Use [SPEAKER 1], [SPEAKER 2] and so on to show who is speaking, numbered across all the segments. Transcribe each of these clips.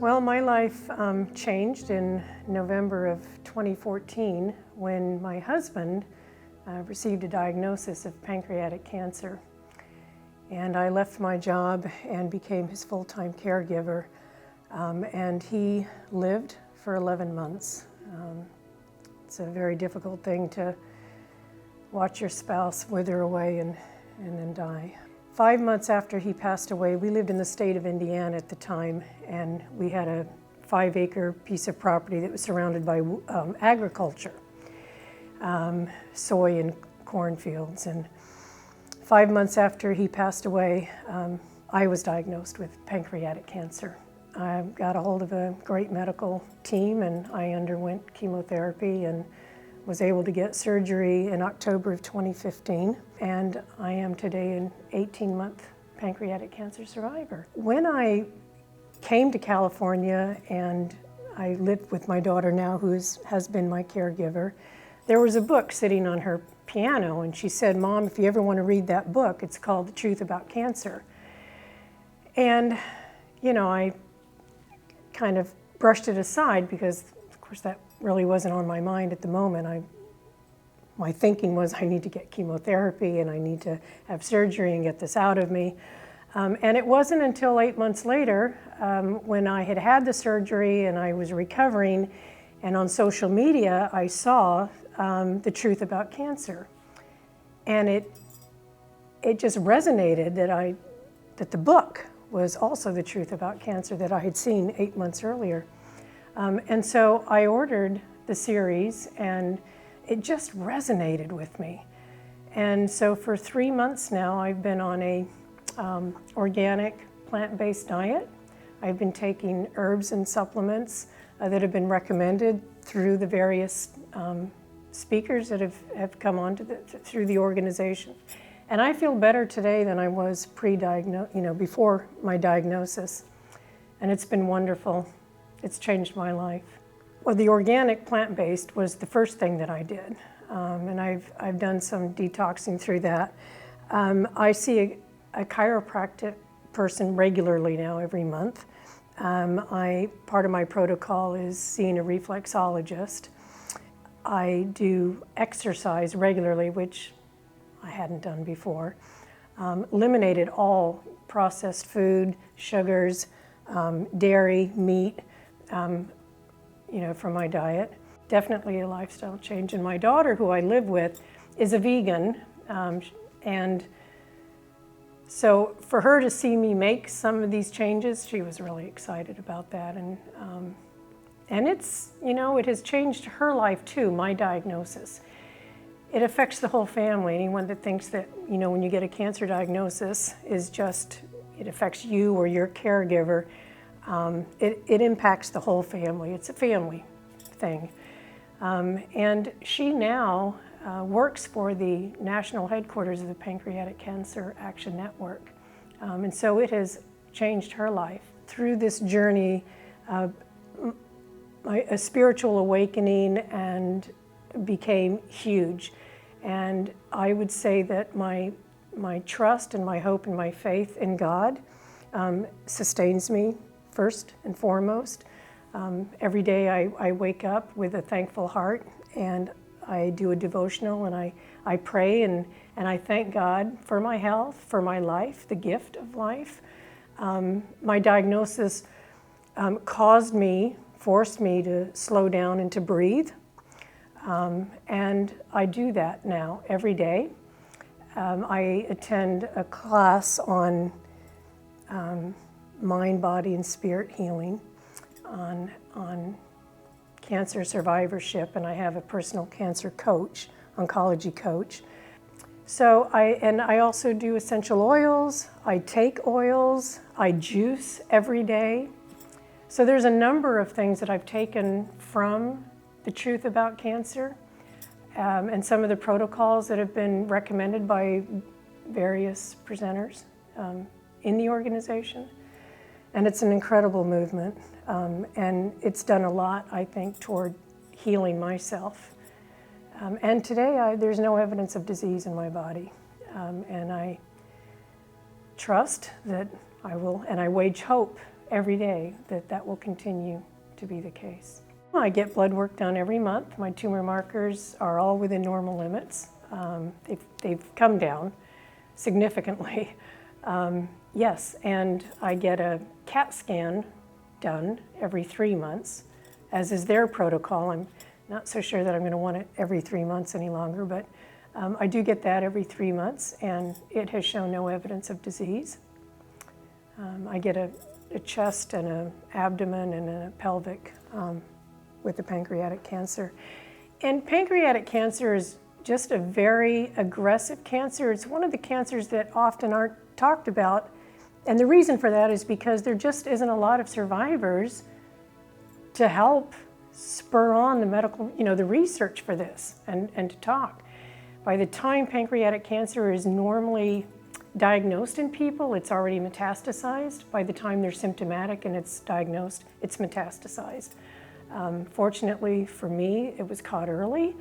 [SPEAKER 1] Well, my life changed in November of 2014 when my husband received a diagnosis of pancreatic cancer. And I left my job and became his full-time caregiver. And he lived for 11 months. It's a very difficult thing to watch your spouse wither away and then die. 5 months after he passed away, we lived in the state of Indiana at the time, and we had a 5-acre piece of property that was surrounded by agriculture, soy and cornfields. And 5 months after he passed away, I was diagnosed with pancreatic cancer. I got a hold of a great medical team, and I underwent chemotherapy and was able to get surgery in October of 2015, and I am today an 18-month pancreatic cancer survivor. When I came to California and I lived with my daughter now, who has been my caregiver, there was a book sitting on her piano, and she said, "Mom, if you ever want to read that book, it's called The Truth About Cancer." And, you know, I kind of brushed it aside because, of course, that really wasn't on my mind at the moment. My thinking was I need to get chemotherapy and I need to have surgery and get this out of me. And it wasn't until 8 months later when I had had the surgery and I was recovering, and on social media I saw the truth about cancer. And it just resonated that the book was also the truth about cancer that I had seen 8 months earlier. And so I ordered the series, and it just resonated with me. And so for 3 months now, I've been on a organic, plant-based diet. I've been taking herbs and supplements that have been recommended through the various speakers that have come on through the organization. And I feel better today than I was before my diagnosis. And it's been wonderful. It's changed my life. Well, the organic plant-based was the first thing that I did, and I've done some detoxing through that. I see a chiropractic person regularly now, every month. Part of my protocol is seeing a reflexologist. I do exercise regularly, which I hadn't done before. Eliminated all processed food, sugars, dairy, meat, from my diet. Definitely a lifestyle change. And my daughter, who I live with, is a vegan. And so for her to see me make some of these changes, she was really excited about that. And it's, it has changed her life too, my diagnosis. It affects the whole family. Anyone that thinks that, when you get a cancer diagnosis it affects you or your caregiver, it impacts the whole family. It's a family thing. And she now works for the national headquarters of the Pancreatic Cancer Action Network. And so it has changed her life. Through this journey, a spiritual awakening and became huge. And I would say that my trust and my hope and my faith in God sustains me first and foremost. Every day I wake up with a thankful heart, and I do a devotional, and I pray and I thank God for my health, for my life, the gift of life. My diagnosis forced me to slow down and to breathe. And I do that now every day. I attend a class on mind, body, and spirit healing, on cancer survivorship, and I have a personal cancer coach, oncology coach. So I also do essential oils, I take oils, I juice every day. So there's a number of things that I've taken from the truth about cancer, and some of the protocols that have been recommended by various presenters in the organization. And it's an incredible movement, and it's done a lot, I think, toward healing myself. And today, there's no evidence of disease in my body, and I trust that I will, and I wage hope every day that that will continue to be the case. I get blood work done every month. My tumor markers are all within normal limits. They've come down significantly. Yes, and I get a CAT scan done every 3 months, as is their protocol. I'm not so sure that I'm going to want it every 3 months any longer, but I do get that every 3 months, and it has shown no evidence of disease. I get a chest and an abdomen and a pelvic with the pancreatic cancer. And pancreatic cancer is just a very aggressive cancer. It's one of the cancers that often aren't talked about. And the reason for that is because there just isn't a lot of survivors to help spur on the medical, the research for this and to talk. By the time pancreatic cancer is normally diagnosed in people, it's already metastasized. By the time they're symptomatic and it's diagnosed, it's metastasized. Fortunately for me, it was caught early.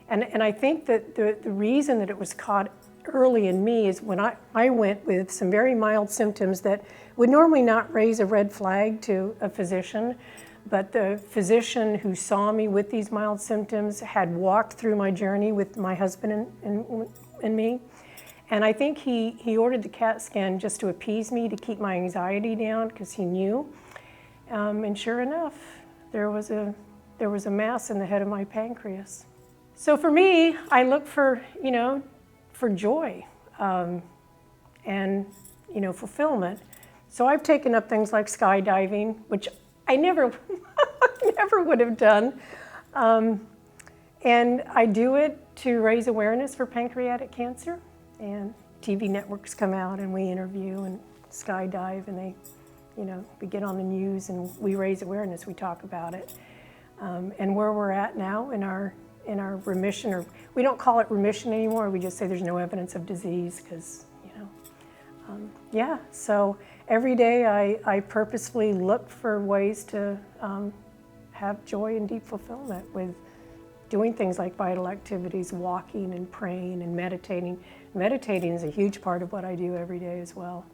[SPEAKER 1] And I think that the reason that it was caught early in me is when I went with some very mild symptoms that would normally not raise a red flag to a physician, but the physician who saw me with these mild symptoms had walked through my journey with my husband and me. And I think he ordered the CAT scan just to appease me, to keep my anxiety down, because he knew. And sure enough, there was a mass in the head of my pancreas. So for me, I look for joy and fulfillment. So I've taken up things like skydiving, which I never would have done. And I do it to raise awareness for pancreatic cancer. And TV networks come out and we interview and skydive, and we get on the news and we raise awareness, we talk about it. And where we're at now in our remission, or we don't call it remission anymore, we just say there's no evidence of disease, because, so every day I purposefully look for ways to have joy and deep fulfillment with doing things like vital activities, walking and praying and meditating. Meditating is a huge part of what I do every day as well.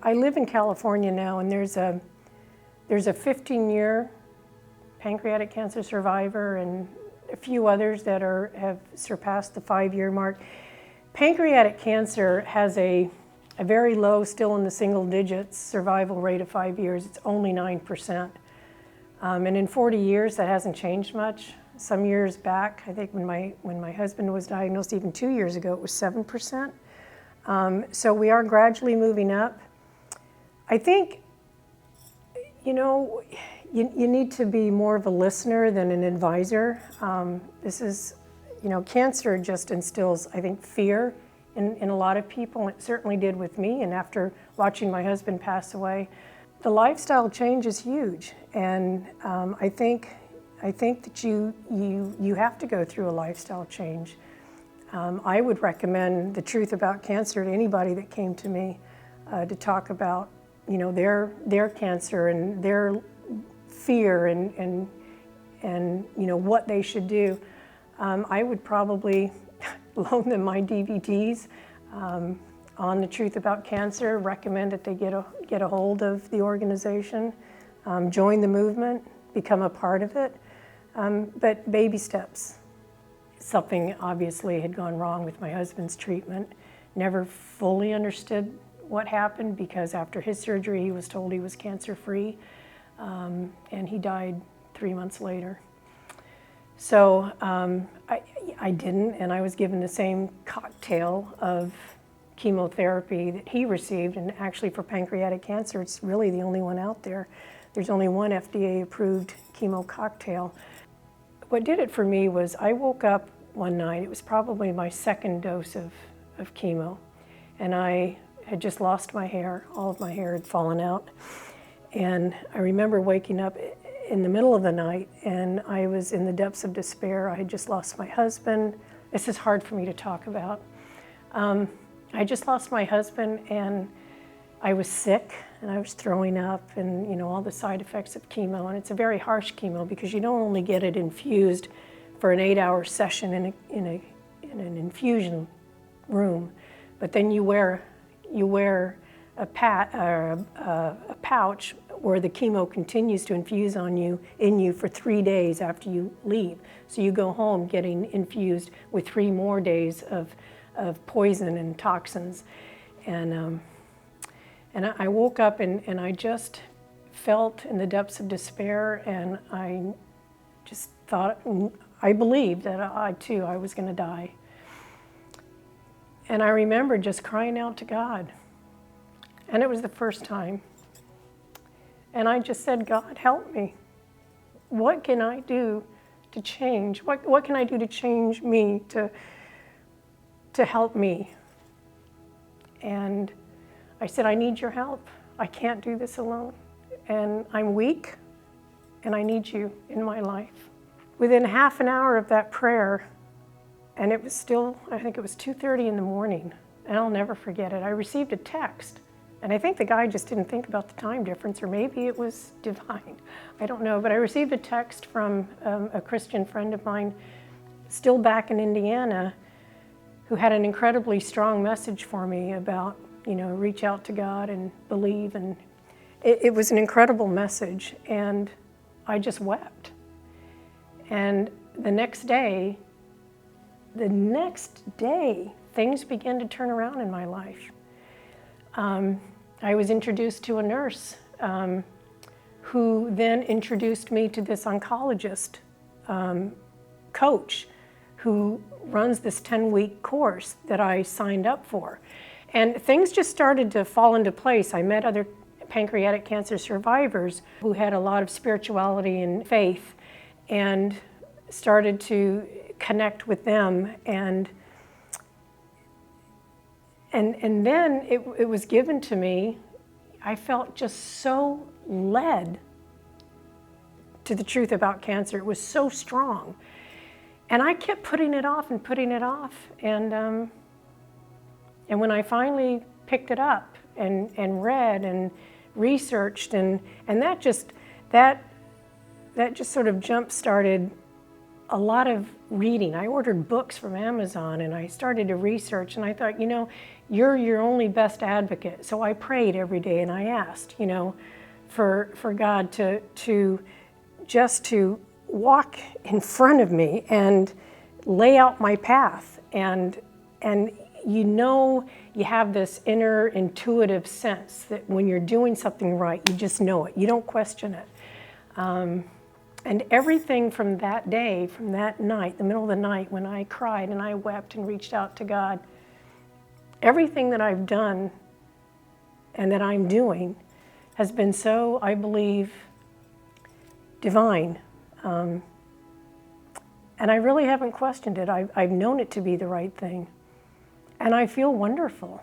[SPEAKER 1] I live in California now, and there's a 15-year pancreatic cancer survivor and a few others that have surpassed the 5-year mark. Pancreatic cancer has a very low, still in the single digits, survival rate of 5 years. It's only 9%. And in 40 years, that hasn't changed much. Some years back, I think when my husband was diagnosed, even 2 years ago, it was 7%. So we are gradually moving up. I think, you need to be more of a listener than an advisor. Cancer just instills, I think, fear in a lot of people. It certainly did with me, and after watching my husband pass away. The lifestyle change is huge, and I think that you have to go through a lifestyle change. I would recommend The Truth About Cancer to anybody that came to me to talk about their cancer and their fear and what they should do. I would probably loan them my DVDs on The Truth About Cancer, recommend that they get a hold of the organization, join the movement, become a part of it, but baby steps. Something obviously had gone wrong with my husband's treatment. Never fully understood what happened, because after his surgery he was told he was cancer-free, and he died 3 months later. So I didn't, and I was given the same cocktail of chemotherapy that he received, and actually for pancreatic cancer it's really the only one out there. There's only one FDA-approved chemo cocktail. What did it for me was I woke up one night, it was probably my second dose of chemo, and I had just lost my hair. All of my hair had fallen out. And I remember waking up in the middle of the night, and I was in the depths of despair. I had just lost my husband. This is hard for me to talk about. I just lost my husband, and I was sick, and I was throwing up, and all the side effects of chemo. And it's a very harsh chemo, because you don't only get it infused for an 8-hour session in in an infusion room, but then you wear a pouch where the chemo continues to infuse in you for 3 days after you leave. So you go home getting infused with 3 more days of poison and toxins. And I woke up and I just felt in the depths of despair, and I just thought, I believed that I was going to die. And I remember just crying out to God. And it was the first time. And I just said, God, help me. What can I do to change? What can I do to change me, to help me? And I said, I need your help. I can't do this alone. And I'm weak, and I need you in my life. Within half an hour of that prayer, and it was still, I think it was 2:30 in the morning, and I'll never forget it, I received a text. And I think the guy just didn't think about the time difference, or maybe it was divine. I don't know, but I received a text from a Christian friend of mine, still back in Indiana, who had an incredibly strong message for me about, reach out to God and believe. And it was an incredible message, and I just wept. And the next day, things began to turn around in my life. I was introduced to a nurse who then introduced me to this oncologist coach who runs this 10-week course that I signed up for. And things just started to fall into place. I met other pancreatic cancer survivors who had a lot of spirituality and faith, and started to connect with them. And then it was given to me. I felt just so led to the truth about cancer. It was so strong. And I kept putting it off and putting it off. And when I finally picked it up and read and researched, and that just sort of jump-started a lot of reading. I ordered books from Amazon, and I started to research, and I thought, you're your only best advocate. So I prayed every day, and I asked, for God to walk in front of me and lay out my path. And you have this inner intuitive sense that when you're doing something right, you just know it. You don't question it. And everything from that day, from that night, the middle of the night when I cried and I wept and reached out to God, everything that I've done and that I'm doing has been so, I believe, divine. And I really haven't questioned it. I've known it to be the right thing. And I feel wonderful.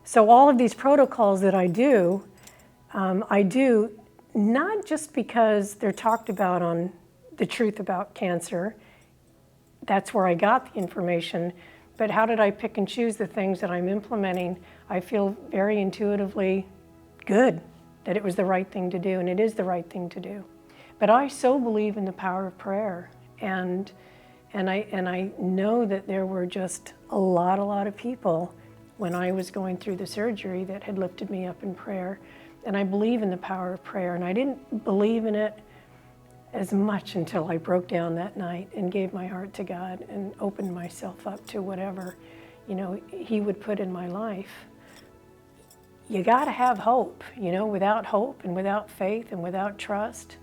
[SPEAKER 1] So all of these protocols that I do not just because they're talked about on the truth about cancer. That's where I got the information. But how did I pick and choose the things that I'm implementing? I feel very intuitively good that it was the right thing to do, and it is the right thing to do. But I so believe in the power of prayer, and I know that there were just a lot of people when I was going through the surgery that had lifted me up in prayer. And I believe in the power of prayer, and I didn't believe in it as much until I broke down that night and gave my heart to God and opened myself up to whatever, He would put in my life. You got to have hope, without hope and without faith and without trust.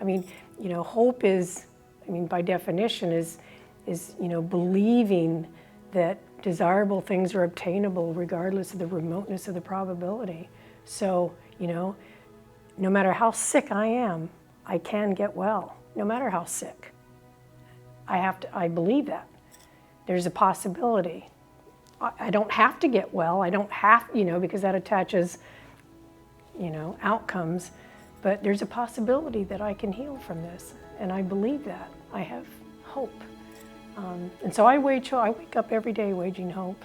[SPEAKER 1] Hope is, by definition is believing that desirable things are obtainable regardless of the remoteness of the probability. So, no matter how sick I am, I can get well, no matter how sick. I believe that. There's a possibility. I don't have to get well. I don't have, because that attaches, outcomes. But there's a possibility that I can heal from this. And I believe that. I have hope. And so I wake up every day waging hope.